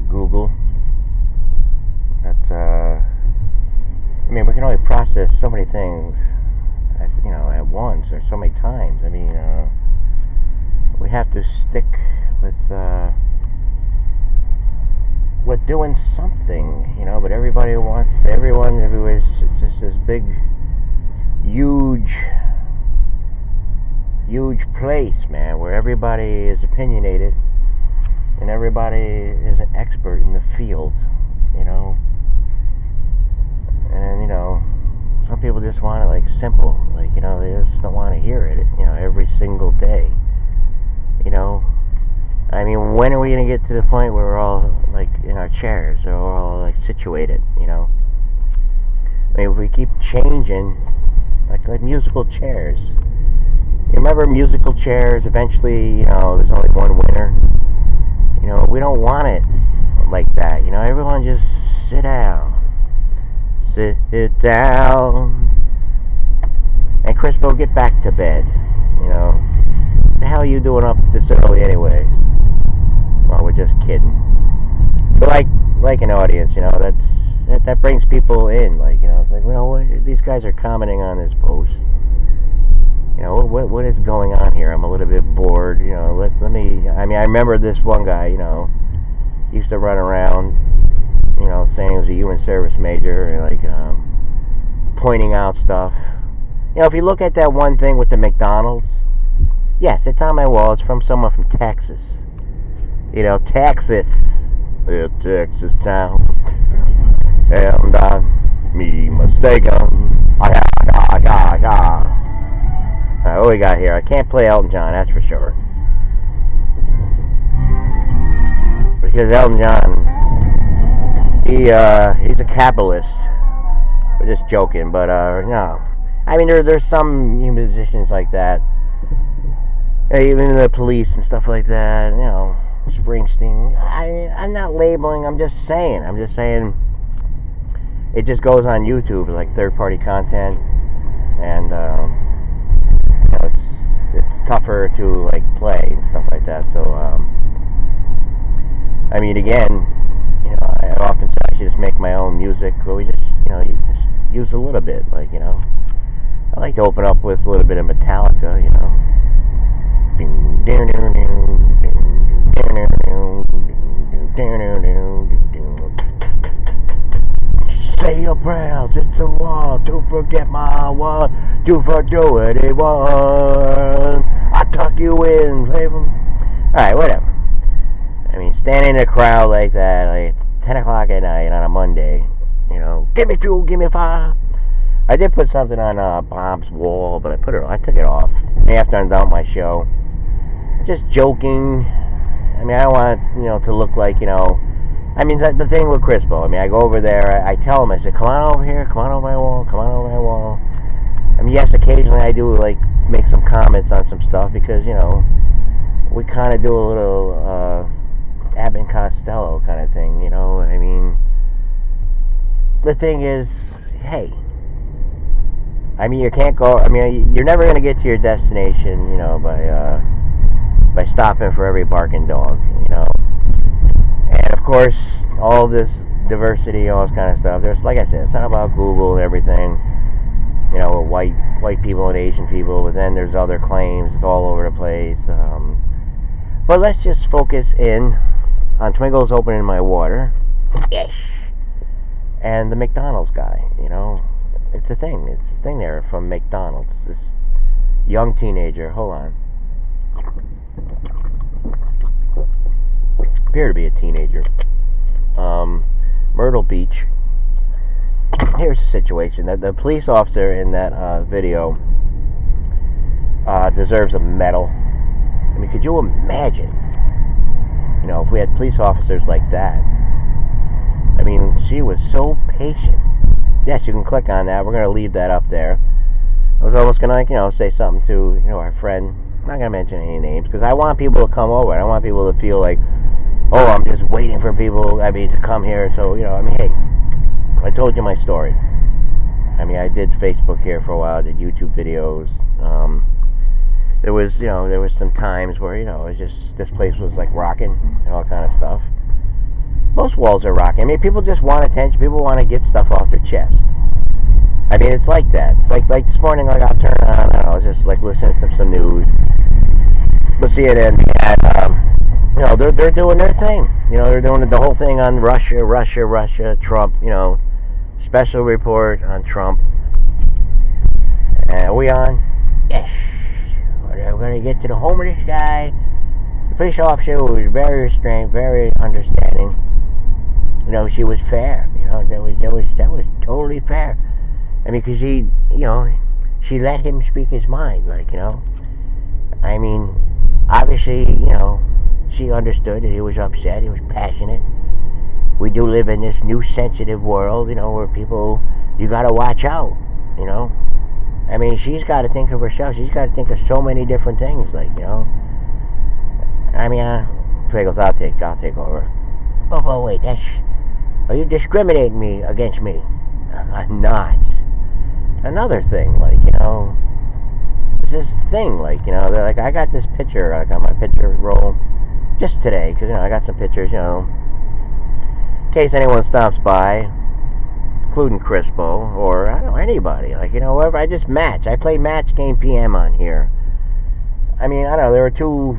Google. That's I mean, we can only process so many things, at once or so many times. I mean, we have to stick with doing something, But everyone everywhere is just this big, huge place, man, where everybody is opinionated and everybody is an expert in the field, And some people just want it like simple, they just don't want to hear it, every single day, I mean, when are we gonna get to the point where we're all like in our chairs, or we're all like situated, I mean, if we keep changing, like musical chairs. You remember musical chairs? Eventually, there's only one winner. We don't want it like that. Everyone just sit down. Sit down. And Crispo, get back to bed. What the hell are you doing up this early anyways? Well, we're just kidding. But like an audience, that brings people in. It's like, what, these guys are commenting on this post. What is going on here? I'm a little bit bored. Let me. I mean, I remember this one guy. Used to run around. Saying he was a human service major, and pointing out stuff. If you look at that one thing with the McDonald's, yes, it's on my wall. It's from someone from Texas. Texas. Yeah, Texas town. And me mistaken. What we got here? I can't play Elton John, that's for sure. Because Elton John, he's a capitalist. We're just joking, but no. I mean, there's some musicians like that. Even the Police and stuff like that. Springsteen. I'm not labeling. I'm just saying. It just goes on YouTube, like third-party content, and it's tougher to play and stuff like that. So I mean, again, I often say I should just make my own music, or we just you just use a little bit, I like to open up with a little bit of Metallica, Say your prayers, it's a war to forget my word, to fordo anyone. I tuck you in, play from. Alright, whatever. I mean, standing in a crowd like that, 10 o'clock at night on a Monday, give me fuel, give me fire. I did put something on Bob's wall, but I took it off after I'm done with my show. Just joking. I mean, I don't want to look like, I mean, the thing with Crispo, I mean, I go over there, I tell him, I say, come on over here, come on over my wall. I mean, yes, occasionally I do, make some comments on some stuff, because, we kind of do a little, Abbott and Costello kind of thing, I mean, the thing is, hey, I mean, you can't go, I mean, you're never going to get to your destination, by stopping for every barking dog, And of course, all this diversity, all this kind of stuff. There's, like I said, it's not about Google and everything. White people and Asian people. But then there's other claims. It's all over the place. But let's just focus in on Twinkles opening my water. Ish. And the McDonald's guy. It's a thing. It's a thing there from McDonald's. This young teenager. Hold on. Appear to be a teenager. Myrtle Beach. Here's the situation. The police officer in that video deserves a medal. I mean, could you imagine? If we had police officers like that. I mean, she was so patient. Yes, you can click on that. We're going to leave that up there. I was almost going to, say something to, our friend. I'm not going to mention any names, because I want people to come over. I don't want people to feel like, oh, I'm just waiting for people, to come here. So, hey, I told you my story. I mean, I did Facebook here for a while, I did YouTube videos. There was some times where, it was just, this place was rocking and all kind of stuff. Most walls are rocking. I mean, people just want attention. People want to get stuff off their chest. I mean, it's like that. It's like this morning, like I'll turn on, I don't know, just like listening to some news. We'll see it in, and you know, they're doing their thing. You know, they're doing the whole thing on Russia, Trump. You know, special report on Trump. Are we on? Yes. We're going to get to the home of this guy. The police officer was very restrained, very understanding. You know, she was fair. You know, that was totally fair. I mean, because you know, she let him speak his mind. Like, you know, I mean, obviously, you know, she understood that he was upset. He was passionate. We do live in this new sensitive world, you know, where people, you got to watch out. You know, I mean, she's got to think of herself. She's got to think of so many different things. Like, you know, I mean, Pringles, I'll take over. Oh, wait, are you discriminating me against me? I'm not. Another thing, like, you know, it's this thing, like, you know, they're like, I got this picture, like, on my picture roll just today, because, you know, I got some pictures, you know, in case anyone stops by, including Crispo, or, I don't know, anybody, like, you know, whoever, I play Match Game PM on here. I mean, I don't know, there were two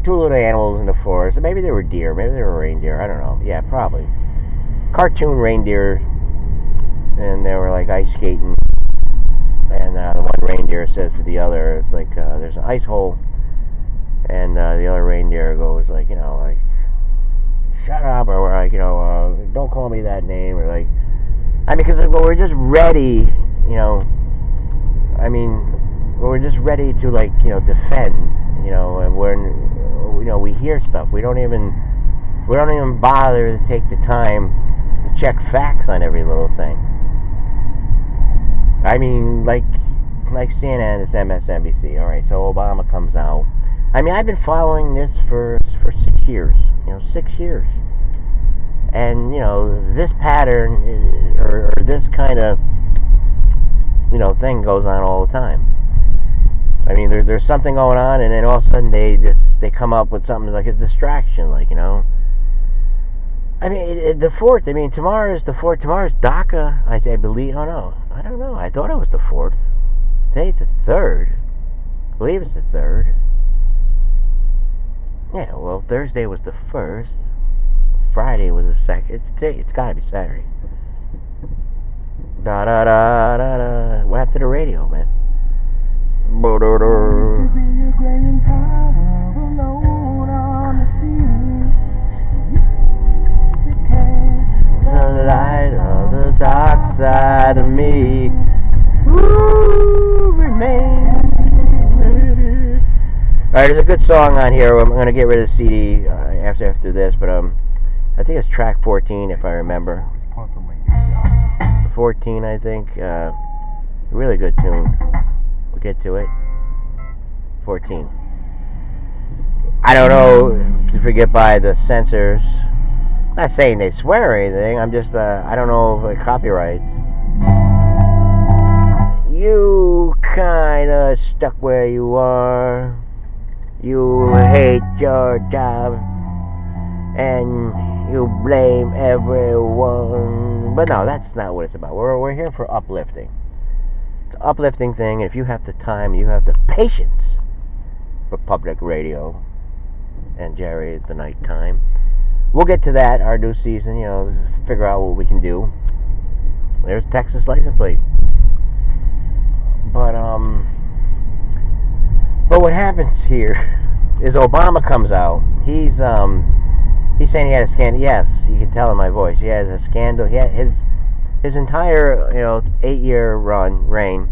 little animals in the forest, maybe they were deer, maybe they were reindeer, I don't know, yeah, probably. Cartoon reindeer, and they were, like, ice skating. And the one reindeer says to the other, it's like, there's an ice hole. And the other reindeer goes, like, you know, like, shut up, or like, you know, don't call me that name, or like, I mean, because we're just ready, you know, I mean, we're just ready to, like, you know, defend, you know, and you know, we hear stuff. We don't even bother to take the time to check facts on every little thing. I mean, like CNN, it's MSNBC. All right, so Obama comes out. I mean, I've been following this for 6 years. You know, 6 years. And, you know, this pattern or this kind of, you know, thing goes on all the time. I mean, there's something going on, and then all of a sudden they come up with something like a distraction, like, you know. I mean, the 4th, I mean, tomorrow is the 4th. Tomorrow's DACA, I believe. Oh, no. I don't know. I thought it was the 4th. Today's the 3rd. I believe it's the 3rd. Yeah, well, Thursday was the 1st. Friday was the 2nd. It's today. It's got to be Saturday. Da-da-da-da-da. What happened to the radio, man? The light on the dark side of me remain. Alright, there's a good song on here. I'm going to get rid of the CD after this, but I think it's track 14 if I remember. 14, I think. Really good tune. We'll get to it. 14. I don't know, to forget by the censors. Not saying they swear or anything. I'm just, I don't know if copyrights. You kinda stuck where you are. You hate your job. And you blame everyone. But no, that's not what it's about. We're here for uplifting. It's an uplifting thing. And if you have the time, you have the patience for public radio and Jerry at the night time. We'll get to that, our new season, you know, figure out what we can do. There's Texas license plate. But what happens here is Obama comes out. He's saying he had a scandal. Yes, you can tell in my voice. He has a scandal. He had his entire, you know, 8-year reign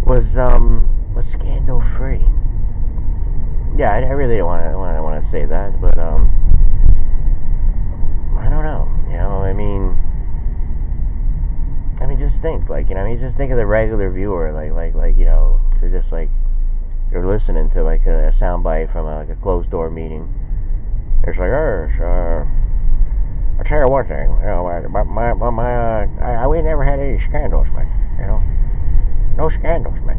was scandal free. Yeah, I really don't want to say that, but I don't know. You know, I mean, just think, like, you know, just think of the regular viewer, like, you know, they're just like, they're listening to like a soundbite from like a closed door meeting. It's like, I'll tell you one thing, you know, we never had any scandals, man. You know, no scandals, man.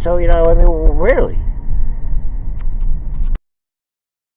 So you know, I mean, really,